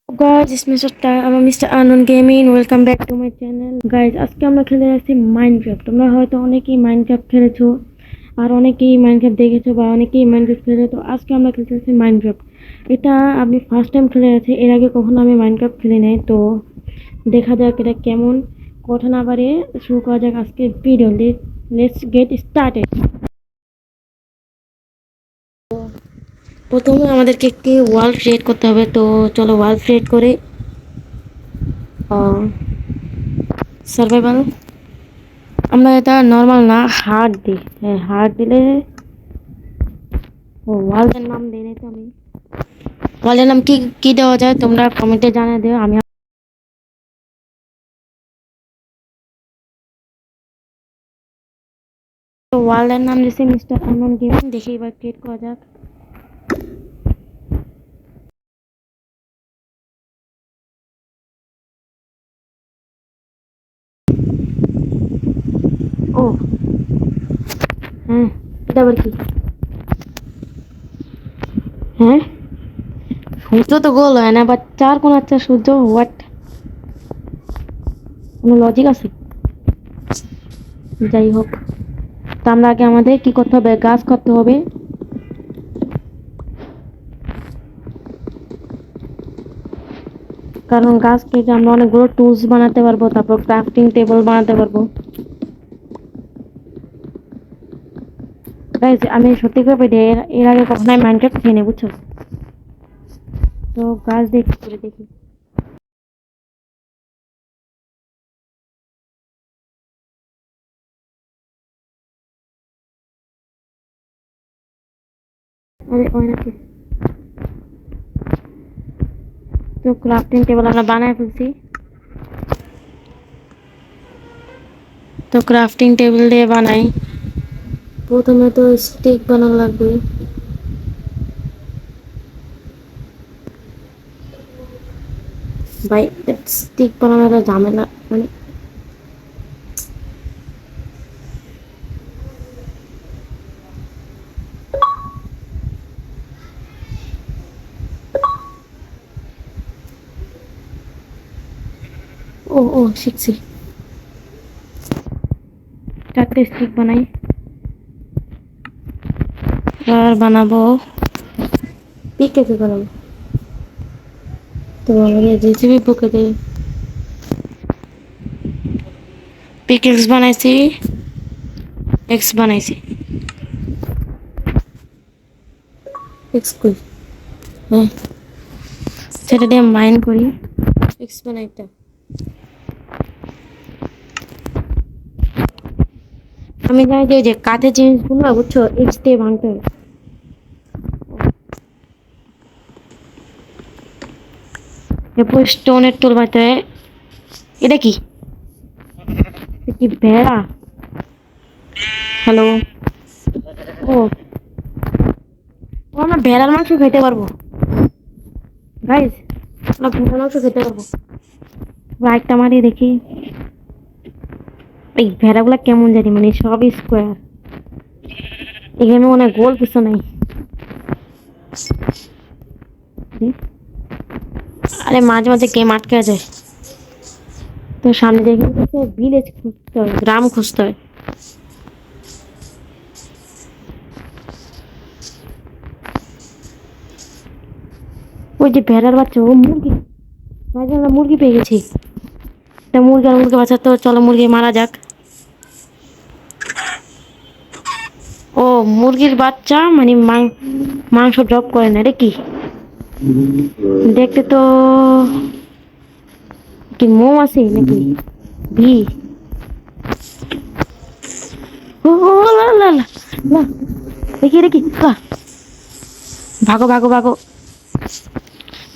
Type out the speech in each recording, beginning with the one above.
Guys, it's Mr. Anand Gaming. Welcome back to my channel. Guys, আজকে আমরা খেলে যাচ্ছি মাইনক্রাফট। তোমরা হয়তো অনেকেই মাইনক্রাফট খেলেছো আর অনেকেই মাইনক্রাফট দেখেছো বা অনেকেই মাইনক্রাফট খেলেছো। তো আজকে আমরা খেলতে যাচ্ছি মাইনক্রাফট। এটা আমি ফার্স্ট টাইম খেলে যাচ্ছি, এর আগে কখনো আমি মাইনক্রাফট খেলি নাই। তো দেখা যাক এটা কেমন। কথা না বাড়িয়ে শুরু করা যাক আজকের ভিডিও। Let's get started. প্রথমে আমাদেরকে একটি ওয়াল ক্রিয়েট করতে হবে। তো চলো ওয়াল ক্রিয়েট করে সার্ভাইভাল আমরা এটা নর্মাল না হার্ড দিই। হ্যাঁ, হার্ড দিলে ওয়ালের নাম দিই নাই তো আমি। ওয়ালের নাম কি কি দেওয়া যায় তোমরা কমেন্টে জানিয়ে দিও। আমি ওয়ালের নাম দিয়েছি মিস্টার আনন্দ গেমিং। দেখি এবার ক্রিয়েট করা যাক। ও হ্যাঁ, এটা আবার কি? হ্যাঁ, সূর্য তো গোল হয় না, বাট চার কোন আচ্ছা সূর্য হোয়াট? কোনো লজিক আছে? যাই হোক, তো আমরা আগে আমাদের কি করতে হবে, গাছ করতে হবে। কারণ গাছ কেটে আমরা অনেকগুলো টুলস বানাতে পারবো, তারপর ক্রাফটিং টেবিল বানাতে পারবো। গাইজ, আমি সত্যি করে বলি, এর আগে কখনো আমি মাইনক্রাফট খেয়ে বুঝছো। তো গাছ দেখি করে দেখি। আরে ওই নাকি। তো ক্রাফটিং টেবিল আমরা বানায় ফেলছি। তো ক্রাফটিং টেবিল দিয়ে বানাই। প্রথমে তো স্টিক বানানো লাগবে। ভাই, স্টিক বানানোটা ঝামেলা মানে। ও ও শিখছি। চারটে স্টিক বানাই। আর বানাবো পিকেতে বানাবো। তো আমাকে জিসিবি বুকেতে পিকেক্স বানাইছি, এক্স বানাইছি। এক্স কই? হ্যাঁ, সেটা দিয়ে মাইন করি। এক্স বানাইটা আমি জানি যে ওই যে কাঠের জিনিসগুলো বুঝছো এক্স দিয়ে ভাঙতে হবে। এরপর স্টোনের টুল বানাতে হয়। এটা কি? এটা কি ভেড়া? হ্যালো। ও, আমরা ভেড়ার মাংস খেতে পারবো গাইজ। আমরা ভেড়ার মাংস খেতে পারবো। লাইটটা মারিয়ে দেখি। এই ভেড়াগুলা কেমন জানি, মানে সব স্কোয়ার। এখানে মনে হয় গোল কিছু নাই। আরে মাঝে মাঝে গেম আটকে যায়। তো সামনে দেখে ভিলেজ খুঁজতে হয়, গ্রাম খুঁজতে হয়। ওই যে ভেড়ার বাচ্চা, ও মুরগি। মাঝে আমরা মুরগি পেয়ে গেছি। তা মুরগি আর মুরগি বাচ্চা, তো চলো মুরগি মারা যাক। ও, মুরগির বাচ্চা মানে মাংস ড্রপ করে না, রে কি দেখতে তো কি মোম আছে নাকি? ভি ও ও, লা লা লা লা, দেখি দেখি লা। ভাগো ভাগো ভাগো,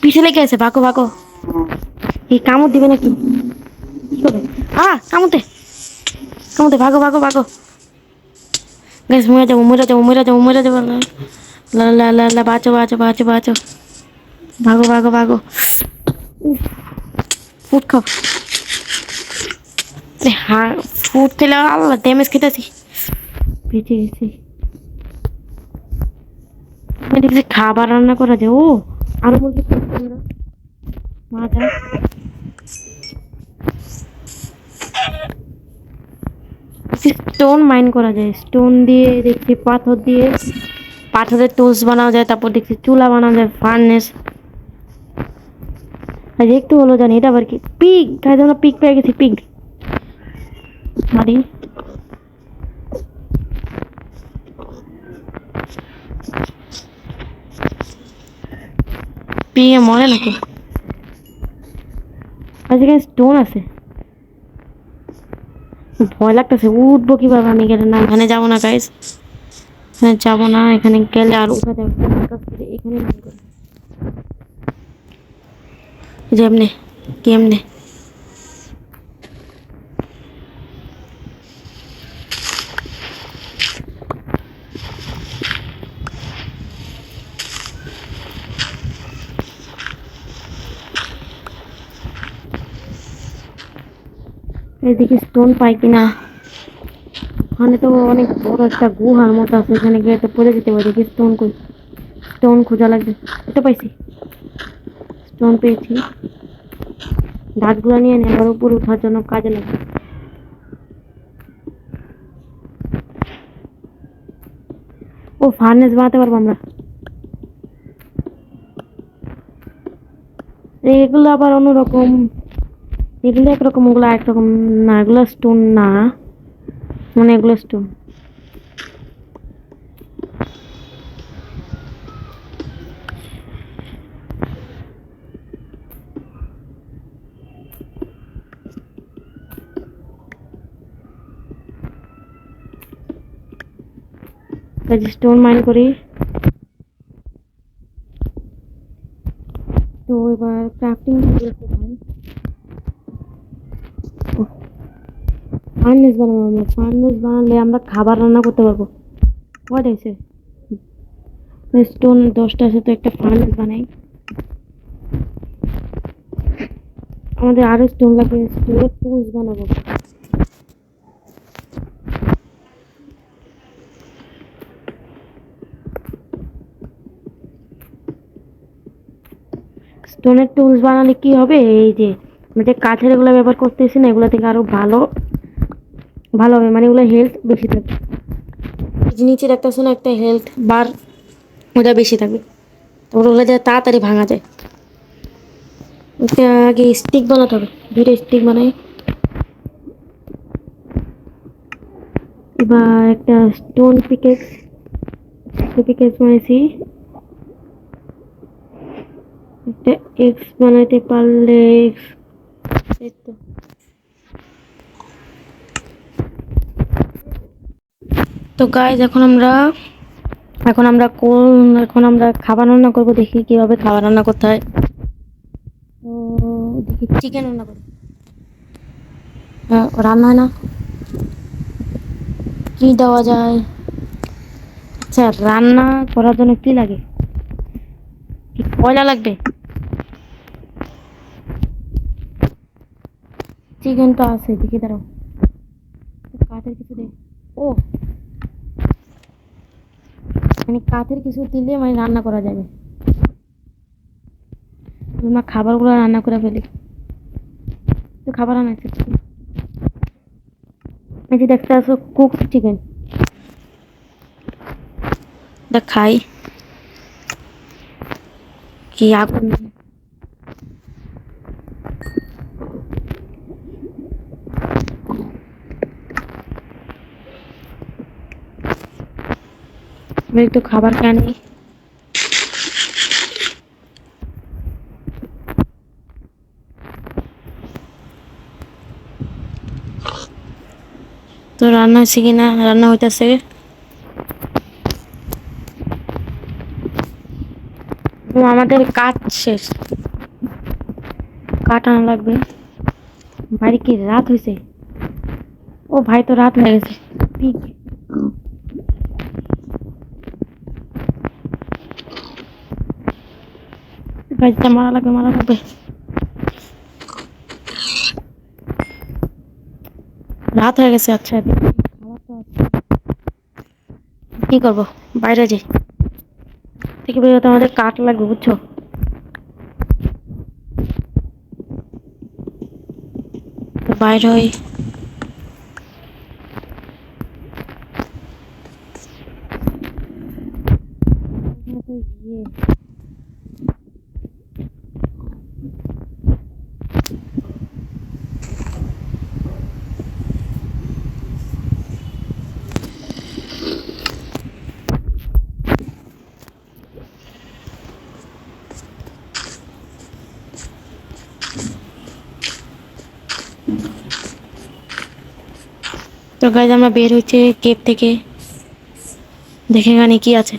পিছে লেগে আছে, ভাগো ভাগো। এই কামড় দিবে নাকি? কামড়তে কামড়তে, ভাগো ভাগো ভাগো। গ্যাস, মরে যাবো মরে যাবো মরে যাবো মরে যাবো। লা লা লা লা, বাঁচো বাঁচো বাঁচো বাঁচো। ভাগো ভাগো ভাগো। ফুড খাও। হ্যাঁ, ফুড খেলে আল্লাহ ড্যামেজ খেতেছি। বেঁচে গেছি। আমি দেখছি খাবার রান্না করা যায়। ও, আরো মুরগি মাজা স্টোন মাইন করা যায়, স্টোন দিয়ে দেখছি, পাথর দিয়ে পাথরের টুলস বানানো যায়, তারপর দেখছি চুলা বানানো যায়, ফার্নেস। আর একটু হলো জানি এটা আবার কি, পিগ গাইজ, আমরা পিগ পেয়ে গেছি, পিগ মারি। পিগে মরে নাকি? আজকে স্টোন আছে, ভয় লাগতেছে, উঠবো কিভাবে আমি গেলে? না এখানে যাবো না গাইজ, এখানে যাবো না, এখানে গেলে আর উঠা যাবে না, এখানে যেমনে কেমনে এদিকে স্টোন পাই কিনা? ওখানে তো অনেক বড় একটা গুহার মতো আছে, এখানে গিয়ে তো পড়ে যেতে পারি। দেখি স্টোন কই, স্টোন খোঁজা লাগবে। এটা পাইছি, স্টোন পেয়েছি, গাছগুলো নিয়ে নিয়ে আবার উপরে ওঠার জন্য কাজে লাগবে। ও ফার্নেস বানাতে পারবো আমরা। এগুলো আবার অন্যরকম, এগুলো একরকম, ওগুলো একরকম না, এগুলো স্টোন না, মানে এগুলো স্টোন। স্টোন মাইন করি। তো এবার ক্রাফটিং ফার্নেস বানাবো আমরা, ফার্নেস বানালে আমরা খাবার রান্না করতে পারবো। হোয়াট আছে স্টোন 10টা আছে, তো একটা ফার্নেস বানাই। আমাদের আরো স্টোন লাগবে, স্টোনের টুলস বানাবো। স্টোনের টুলস বানালে কি হবে, এই যে আমরা যে কাঠের এগুলো ব্যবহার করতেছি না, এগুলো থেকে আরো ভালো ভালো হবে, মানে এগুলো হেলথ বেশি থাকবে। নিচে রাখতেছে না একটা হেলথ বার, ওটা বেশি থাকবে, তো ওগুলো যা তাড়াতাড়ি ভাঙা যায়। এটা আগে স্টিক বানাতে হবে, 2টা স্টিক বানাই। এবার একটা স্টোন পিকেক্স, পিকেক্স বানাইছি। একটা এক্স বানাইতে পারলে তো গাইজ এখন আমরা খাবার রান্না করবো। দেখি কিভাবে খাবার রান্না করতে হয়। তো দেখি চিকেন রান্না করি। রান্না হয় না, কি দেওয়া যায়? আচ্ছা, রান্না করার জন্য কি লাগে? কি কয়লা লাগবে? চিকেন তো আছে, দেখি দাঁড়াও, কাঠের কিছু দে। ও মানে কাঠের কিছু দিলে মানে রান্না করা যাবে। আমরা খাবারগুলো রান্না করে ফেলি, তো খাবার রান্না এই যে দেখতে আসো, কুক চিকেন খাই। কি আগুন, আমি একটু খাবার খেয়ে নিই। তো রান্না হয়েছে কিনা, রান্না হইতেছে। আমাদের কাজ শেষ, কাঠ আনা লাগবে। ভাই কি রাত হয়েছে? ও ভাই, তো রাত হয়ে গেছে। পিক গাছটা মারা লাগবে, মারা লাগবে। রাত হয়ে গেছে। আচ্ছা কি করবো, বাইরে যাই, থেকে বেরোতে আমাদের কাঠ লাগবে, বুঝছো? বাইর হই। তো গাইজ আমরা বের হচ্ছে কেপ থেকে, দেখে গানি কি আছে।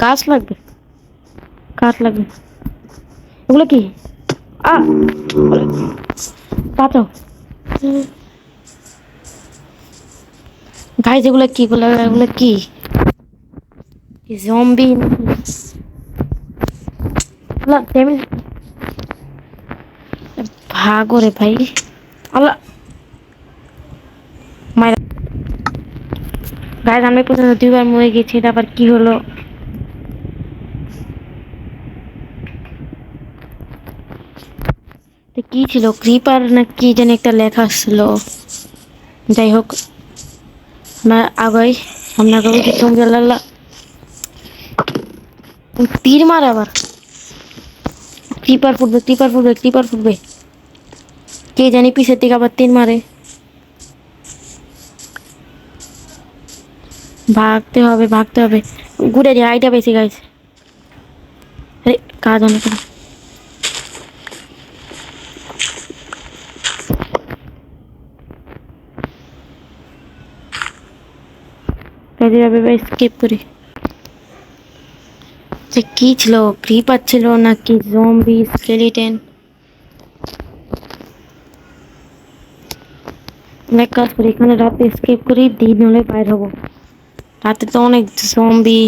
গাছ লাগবে, কাঠ লাগবে। এগুলো কি? বাঁচাও গাইজ, এগুলো কি? এগুলো কি? জম্বি? ভাগো রে ভাই। আল্লাহ মায়ের গাইজ, আমি পর্যন্ত 2বার মরে গেছি। এটা আবার কি হলো? কি ছিল, ক্রিপার না কি জানি একটা লেখা ছিল। যাই হোক, আমরা আগাই। আমরা আগাবো কি জম্বি? আল্লাহ, তীর মার আবার। ক্রিপার ফুটবে, ক্রিপার ফুটবে, ক্রিপার ফুটবে। কে জানি পিছের থেকে আবার তীর মারে। ভাগতে হবে, ভাগতে হবে। ঘুরে যে আইটা বেশি গাইছে। আরে কাজ অনেক। কাজে যাবে বা স্কিপ করি। যে কি ছিল, ক্রিপার ছিল নাকি জম্বি স্কেলিটন? আমরা এক কাজ করি, এখানে রাতে স্কেপ করি, দিন হলে বাইর হবো। রাতে তো অনেক জম্বি।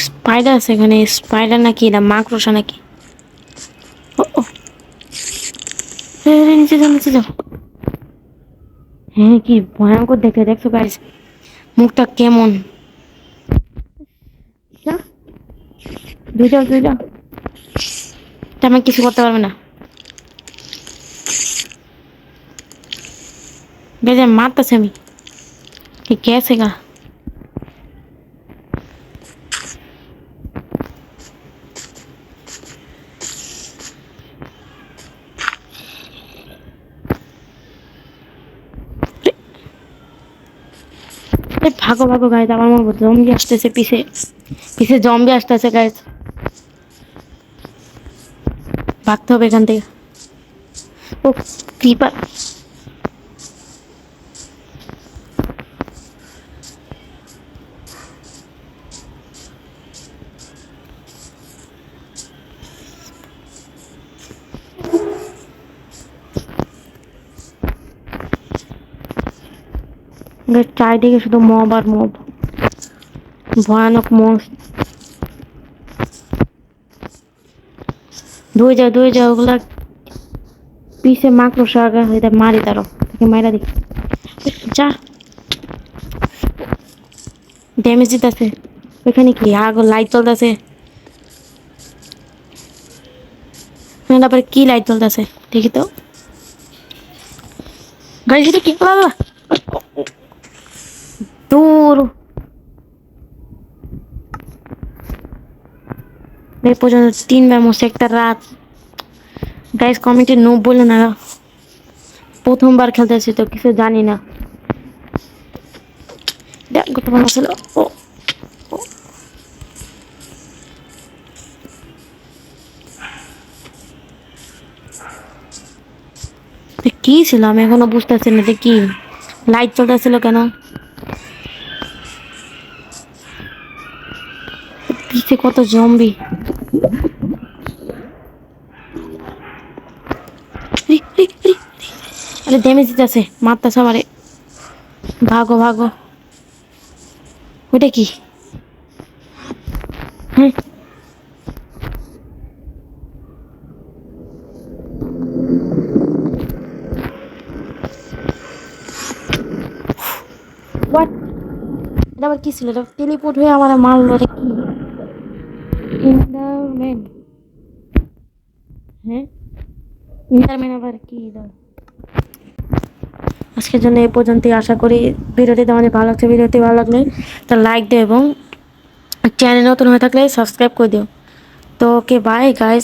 স্পাইডার আছে এখানে। স্পাইডার নাকি এটা মাকড়সা নাকি? নিচে যাও, নিচে যাও। হ্যাঁ, কি ভয়ঙ্কর দেখতে, দেখছো গাইস? মুখটা কেমন। দুই যাও, দুই যাও। তেমন কিছু করতে পারবে না। বেজে মারতেছে আমি। কি গেছে গা? ভাগো ভাগো গাইজ, আমার মনে জম্বি আসতেছে পিছে, পিছে জম্বি আসতেছে গাইজ। ভাগতে হবে এখান থেকে। ও ক্রিপার। চারিদিকে শুধু মব আর মব, ভয়ানক মব। ধুয়ে যাও, ধুয়ে যাও। ওগুলা পিছে মাকড়সা, এটা মারি তারও তাকে মাইরা দি। যা, ড্যামেজ দিতেছে। ওইখানে কি আগুন লাইট জ্বলতেছে? আবার কি লাইট জ্বলতেছে দেখি তো। গাড়ি সেটা কি বাবা? দূর এই পর্যন্ত 3বার মরছে একটা রাত। গাইস কমেন্টে নো বলে না, প্রথমবার খেলতেছি তো কিছু জানি না। কত ভালো ছিল। ও কি ছিল আমি এখনো বুঝতেছি না যে কি লাইট চলতেছিল কেন। পিছে কত জম্বি। আরে ড্যামেজ দিতেছে, মারতেছে আমারে। ভাগো ভাগো। ওটা কি? হ্যাঁ, হোয়াট, এটা আবার কি ছিল? এটা টেলিপোর্ট হয়ে আমার মারলো, এটা কি? ইন্ডারম্যান? হ্যাঁ, ইন্ডারম্যান আবার কি? আজকের জন্য এই পর্যন্তই। আশা করি ভিডিওটি তোমাদের ভালো লাগছে। ভিডিওটি ভালো লাগলে তো লাইক দিও এবং চ্যানেল নতুন হয়ে থাকলে সাবস্ক্রাইব করে দিও। তো ওকে, বাই গাইস।